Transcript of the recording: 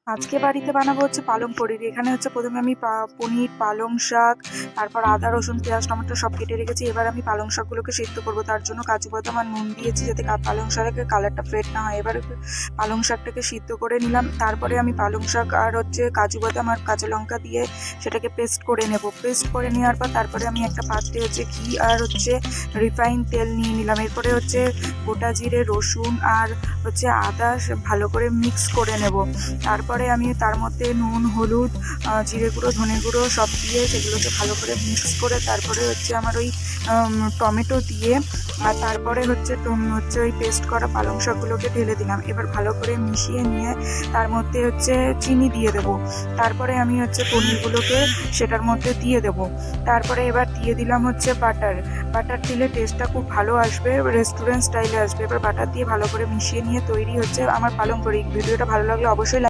আজকে বাড়িতে বানাবো হচ্ছে পালং পনির। এখানে হচ্ছে প্রথমে আমি পনির, পালং শাক, তারপর আদা, রসুন, পেঁয়াজ, টমেটো সব কেটে রেখেছি। এবার আমি পালং শাকগুলোকে সিদ্ধ করবো। তার জন্য কাজু বাদাম আর নুন দিয়েছি যাতে পালং শাকের কালারটা ফেড না হয়। এবার পালং শাকটাকে সিদ্ধ করে নিলাম। তারপরে আমি পালং শাক আর হচ্ছে কাজু বাদাম আর কাঁচা লঙ্কা দিয়ে সেটাকে পেস্ট করে নেব। পেস্ট করে নেওয়ার পর তারপরে আমি একটা পাত্রে হচ্ছে ঘি আর হচ্ছে রিফাইন তেল নিয়ে নিলাম। এরপরে হচ্ছে গোটা জিরে, রসুন আর হচ্ছে আদা ভালো করে মিক্স করে নেব। তারপরে আমি তার মধ্যে নুন, হলুদ, জিরে গুঁড়ো, ধনে গুঁড়ো সব দিয়ে সেগুলোকে ভালো করে মিক্স করে তারপরে হচ্ছে আমার ওই টমেটো দিয়ে আর তারপরে হচ্ছে ওই পেস্ট করা পালং শাকগুলোকে ঢেলে দিলাম। এবার ভালো করে মিশিয়ে নিয়ে তার মধ্যে হচ্ছে চিনি দিয়ে দেবো। তারপরে আমি হচ্ছে পনিরগুলোকে সেটার মধ্যে দিয়ে দেবো। তারপরে এবার দিয়ে দিলাম হচ্ছে বাটার দিলে টেস্টটা খুব ভালো আসবে, রেস্টুরেন্ট স্টাইলে আসবে। এবার বাটার দিয়ে ভালো করে মিশিয়ে নিয়ে তৈরি হচ্ছে আমার পালং পনির। ভিডিওটা ভালো লাগলে অবশ্যই